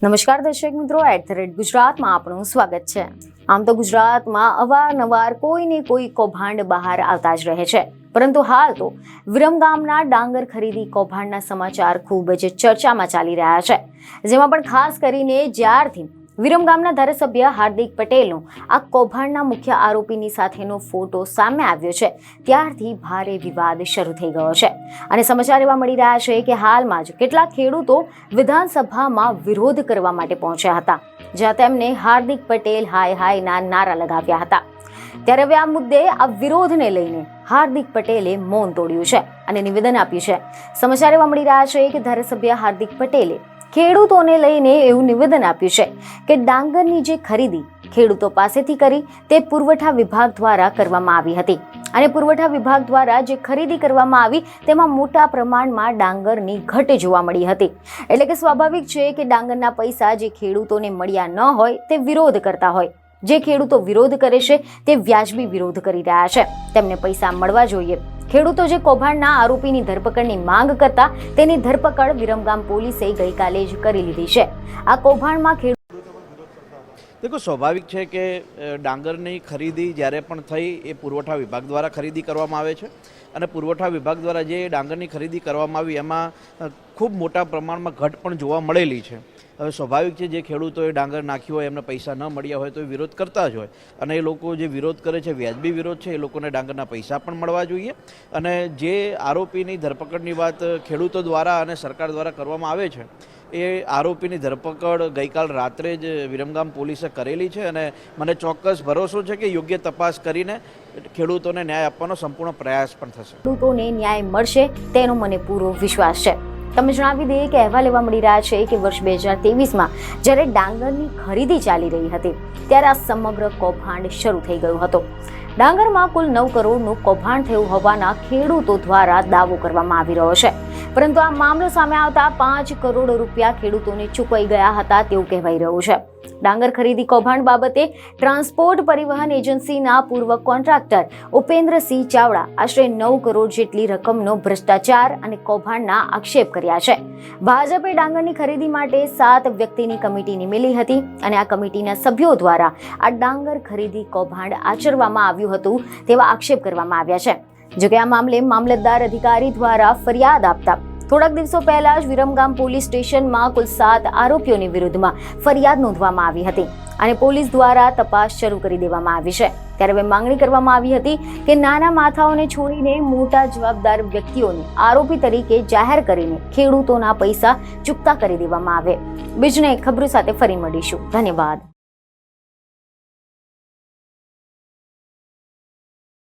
નમસ્કાર દર્શક મિત્રો, @ગુજરાતમાં આપનું સ્વાગત છે। આમ તો ગુજરાતમાં અવારનવાર કોઈ ને કોઈ કૌભાંડ બહાર આવતા જ રહે છે, પરંતુ હાલ તો વિરમગામના ડાંગર ખરીદી કૌભાંડના સમાચાર ખૂબ જ ચર્ચામાં ચાલી રહ્યા છે। જેમાં પણ ખાસ કરીને જ્યારથી વિરમગામના ધારાસભ્ય હાર્દિક પટેલનો આ કૌભાંડના મુખ્ય આરોપીની સાથેનો ફોટો સામે આવ્યો છે, ત્યારથી ભારે વિવાદ શરૂ થઈ ગયો છે। અને સમાચાર એવા મળી રહ્યા છે કે હાલમાં જ કેટલાક ખેડૂતો વિધાનસભામાં વિરોધ કરવા માટે પહોંચ્યા હતા, જ્યાં તેમણે હાર્દિક પટેલ હાય હાયના નારા લગાવ્યા હતા। ત્યારે હવે આ મુદ્દે આ વિરોધને લઈને હાર્દિક પટેલે મૌન તોડ્યું છે અને નિવેદન આપ્યું છે। સમાચાર એવા મળી રહ્યા છે કે ધારાસભ્ય હાર્દિક પટેલે ખેડૂતોને લઈને એવું નિવેદન આપ્યું છે કે ડાંગરની જે ખરીદી ખેડૂતો પાસેથી કરી તે પુરવઠા વિભાગ દ્વારા કરવામાં આવી હતી, અને પુરવઠા વિભાગ દ્વારા જે ખરીદી કરવામાં આવી તેમાં મોટા પ્રમાણમાં ડાંગરની ઘટ જોવા મળી હતી। એટલે કે સ્વાભાવિક છે કે ડાંગરના પૈસા જે ખેડૂતોને મળ્યા ન હોય તે વિરોધ કરતા હોય। જે ખેડૂતો વિરોધ કરે છે તે વ્યાજબી વિરોધ કરી રહ્યા છે, તેમને પૈસા મળવા જોઈએ। ખેડૂતો જે કૌભાંડના આરોપીની ધરપકડની માંગ કરતા તેની ધરપકડ વિરમગામ પોલીસે ગઈકાલે જ કરી લીધી છે। આ કૌભાંડમાં देखो स्वाभाविक है कि डांगरनी खरीदी જ્યારે પણ થઈ એ પુરવઠા વિભાગ દ્વારા ખરીદી કરવામાં આવે છે, અને પુરવઠા વિભાગ દ્વારા જે ડાંગરની ખરીદી કરવામાં આવી એમાં ખૂબ મોટા પ્રમાણમાં ઘટ પણ જોવા મળેલી છે। હવે સ્વાભાવિક છે જે ખેડૂતોએ ડાંગર નાખ્યું હોય એમને પૈસા ન મળ્યા હોય તો એ વિરોધ કરતા જ હોય, અને એ લોકો જે વિરોધ કરે છે વ્યાજબી વિરોધ છે, એ લોકોને ડાંગરના પૈસા પણ મળવા જોઈએ। અને જે આરોપીની ધરપકડની વાત ખેડૂતો દ્વારા અને સરકાર દ્વારા કરવામાં આવે છે એ આરોપીની ધરપકડ ગઈકાલ રાત્રે જ વિરમગામ પોલીસે કરેલી છે, અને મને ચોક્કસ ભરોસો છે કે યોગ્ય તપાસ કરીને ખેડૂતોને ન્યાય આપવાનો સંપૂર્ણ પ્રયાસ પણ થશે। ખેડૂતોને ન્યાય મળશે તેનો મને પૂરો વિશ્વાસ છે। તમે જણાવી દઈએ કે અહેવાલ એવા મળી રહ્યા છે કે વર્ષ 2023માં જ્યારે ડાંગરની ખરીદી ચાલી રહી હતી ત્યારે આ સમગ્ર કૌભાંડ શરૂ થઈ ગયું હતું। ડાંગરમાં કુલ 9 કરોડનું કૌભાંડ થયું હોવાના ખેડૂતો દ્વારા દાવો કરવામાં આવી રહ્યો છે, પરંતુ આ મામલો સામે આવતા 5 કરોડ રૂપિયા ખેડૂતોને ચૂકવાઈ ગયા હતા તેવું કહેવાઈ રહ્યું છે। ડાંગર ખરીદી કૌભાંડ બાબતે ટ્રાન્સપોર્ટ પરિવહન એજન્સીના પૂર્વ કોન્ટ્રાક્ટર ઉપેન્દ્રસિંહ ચાવડા આશરે 9 કરોડ જેટલી રકમનો ભ્રષ્ટાચાર અને કૌભાંડના આક્ષેપ કર્યા છે। ભાજપે ડાંગરની ખરીદી માટે 7 વ્યક્તિની કમિટી નિમેલી હતી, અને આ કમિટીના સભ્યો દ્વારા આ ડાંગર ખરીદી કૌભાંડ આચરવામાં આવ્યું હતું તેવા આક્ષેપ કરવામાં આવ્યા છે। જોકે આ મામલે મામલતદાર અધિકારી દ્વારા ફરિયાદ આપતા થોડાક દિવસો પહેલા જ વિરમગામ પોલીસ સ્ટેશનમાં કુલ 7 આરોપીઓની વિરુદ્ધમાં ફરિયાદ નોંધવામાં આવી હતી, અને પોલીસ દ્વારા તપાસ શરૂ કરી દેવામાં આવી છે। ત્યારે હવે માંગણી કરવામાં આવી હતી કે નાના માથાઓને છોડીને મોટા જવાબદાર વ્યક્તિઓને આરોપી તરીકે જાહેર કરીને ખેડૂતોના પૈસા ચૂકતા કરી દેવામાં આવે। બીજને ખબરો સાથે ફરી મળીશું। ધન્યવાદ।